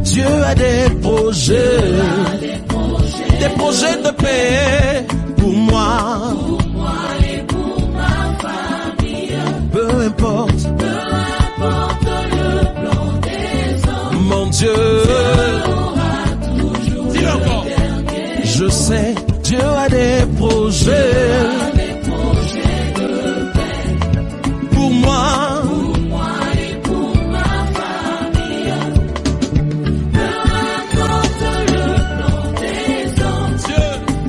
Dieu a des projets de paix pour moi et pour ma famille. Peu importe le plan des hommes, mon Dieu aura toujours dis-le encore. le dernier. Je sais Dieu a des projets De paix pour moi pour moi et pour ma famille. Peu importe le plan des hommes,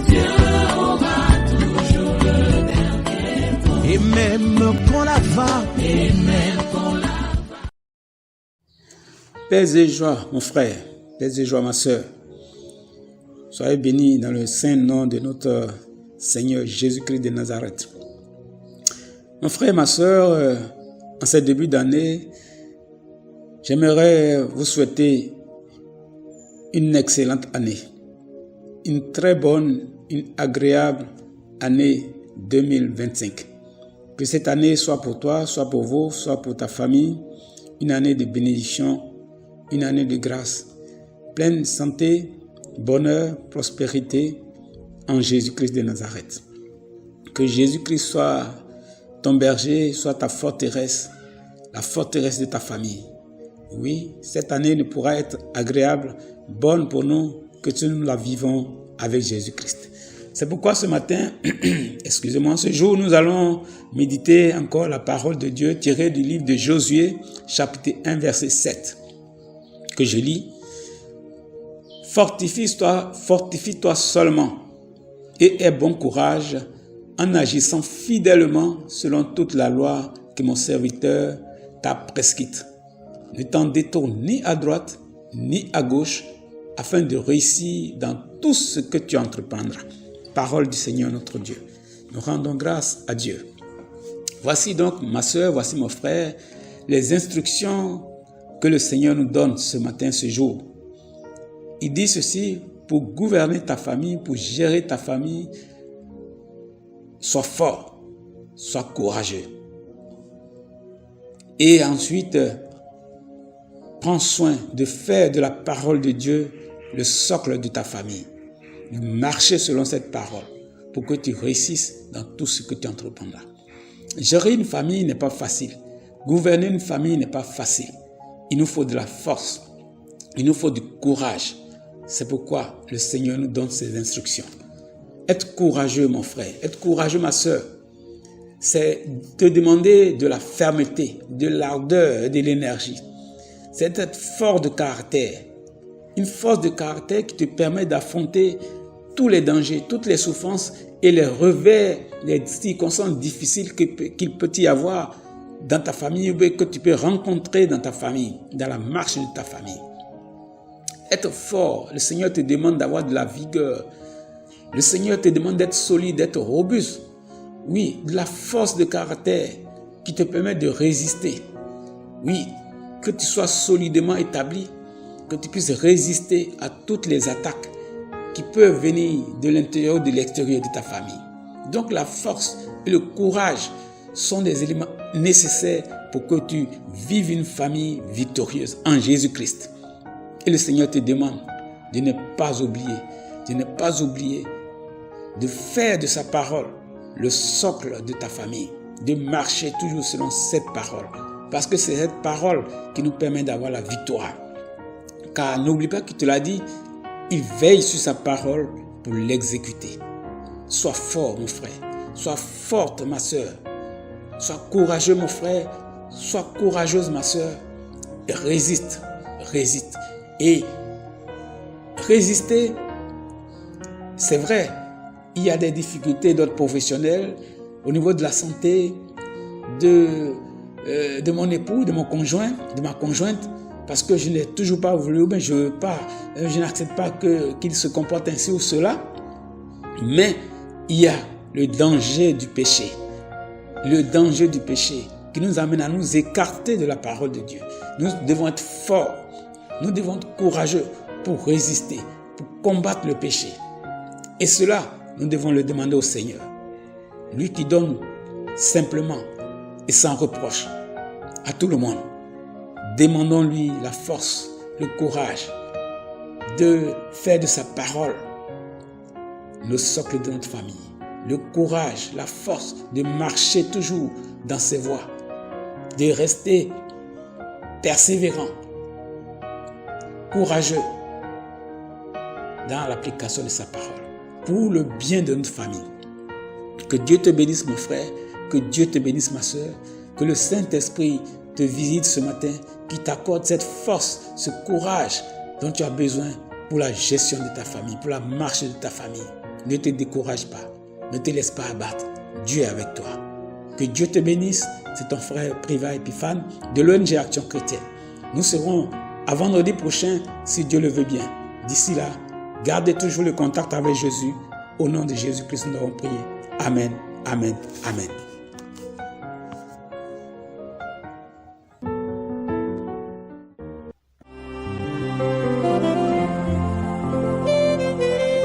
Dieu aura toujours le dernier mot. et même quand la va Et même quand la Paix et joie, mon frère, paix et joie, ma soeur. Soyez bénis dans le saint nom de notre Seigneur Jésus-Christ de Nazareth. Mon frère, ma soeur, en ce début d'année, j'aimerais vous souhaiter une excellente année, une très bonne, une agréable année 2025. Que cette année soit pour toi, soit pour vous, soit pour ta famille, une année de bénédiction, une année de grâce, pleine de santé, bonheur, prospérité en Jésus-Christ de Nazareth. Que Jésus-Christ soit ton berger, soit ta forteresse, la forteresse de ta famille. Oui, cette année ne pourra être agréable, bonne pour nous, que nous la vivons avec Jésus-Christ. C'est pourquoi ce matin, excusez-moi, ce jour, nous allons méditer encore la parole de Dieu tirée du livre de Josué, chapitre 1, verset 7, que je lis. Fortifie-toi seulement et aie bon courage en agissant fidèlement selon toute la loi que mon serviteur t'a prescrite. Ne t'en détourne ni à droite ni à gauche afin de réussir dans tout ce que tu entreprendras. Parole du Seigneur notre Dieu. Nous rendons grâce à Dieu. Voici donc ma soeur, voici mon frère, les instructions que le Seigneur nous donne ce matin, ce jour. Il dit ceci: pour gouverner ta famille, pour gérer ta famille, sois fort, sois courageux. Et ensuite, prends soin de faire de la parole de Dieu le socle de ta famille. De marcher selon cette parole pour que tu réussisses dans tout ce que tu entreprendras. Gérer une famille n'est pas facile. Gouverner une famille n'est pas facile. Il nous faut de la force. Il nous faut du courage. C'est pourquoi le Seigneur nous donne ces instructions. Être courageux, mon frère. Être courageux, ma soeur. C'est te demander de la fermeté, de l'ardeur et de l'énergie. C'est être fort de caractère. Une force de caractère qui te permet d'affronter tous les dangers, toutes les souffrances et les revers, les circonstances difficiles qu'il peut y avoir dans ta famille ou que tu peux rencontrer dans ta famille, dans la marche de ta famille. Être fort, le Seigneur te demande d'avoir de la vigueur. Le Seigneur te demande d'être solide, d'être robuste. Oui, de la force de caractère qui te permet de résister. Oui, que tu sois solidement établi, que tu puisses résister à toutes les attaques qui peuvent venir de l'intérieur ou de l'extérieur de ta famille. Donc la force et le courage sont des éléments nécessaires pour que tu vives une famille victorieuse en Jésus-Christ. Et le Seigneur te demande de ne pas oublier de faire de sa parole le socle de ta famille, de marcher toujours selon cette parole. Parce que c'est cette parole qui nous permet d'avoir la victoire. Car n'oublie pas qu'il te l'a dit, il veille sur sa parole pour l'exécuter. Sois fort, mon frère. Sois forte, ma soeur. Sois courageux, mon frère. Sois courageuse, ma soeur. Et résiste. Et résister, c'est vrai, il y a des difficultés d'autres professionnels au niveau de la santé, de mon époux, de mon conjoint, de ma conjointe, parce que je n'ai toujours pas voulu, ou bien je n'accepte pas qu'il se comporte ainsi ou cela. Mais il y a le danger du péché. Le danger du péché qui nous amène à nous écarter de la parole de Dieu. Nous devons être forts. Nous devons être courageux pour résister, pour combattre le péché. Et cela, nous devons le demander au Seigneur. Lui qui donne simplement et sans reproche à tout le monde. Demandons-lui la force, le courage, de faire de sa parole le socle de notre famille. Le courage, la force de marcher toujours dans ses voies, de rester persévérant, courageux dans l'application de sa parole, pour le bien de notre famille. Que Dieu te bénisse, mon frère, que Dieu te bénisse, ma soeur, que le Saint-Esprit te visite ce matin, qui t'accorde cette force, ce courage dont tu as besoin pour la gestion de ta famille, pour la marche de ta famille. Ne te décourage pas, ne te laisse pas abattre. Dieu est avec toi. Que Dieu te bénisse. C'est ton frère Priva Epiphane de l'ONG Action Chrétienne. Nous serons à vendredi prochain, si Dieu le veut bien. D'ici là, gardez toujours le contact avec Jésus. Au nom de Jésus-Christ, nous avons prié. Amen, amen, amen.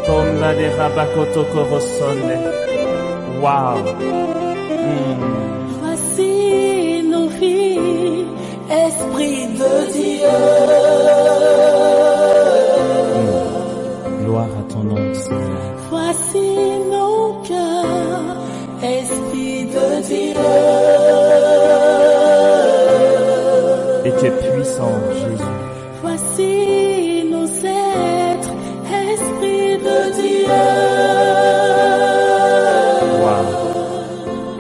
Comme la de Rabakoto Korosone. Wow. Voici nos vies, Esprit de Dieu. Gloire à ton nom, Seigneur. Voici nos cœurs, Esprit de Dieu. Et tu es puissant, Jésus. Voici nos êtres, Esprit de Dieu.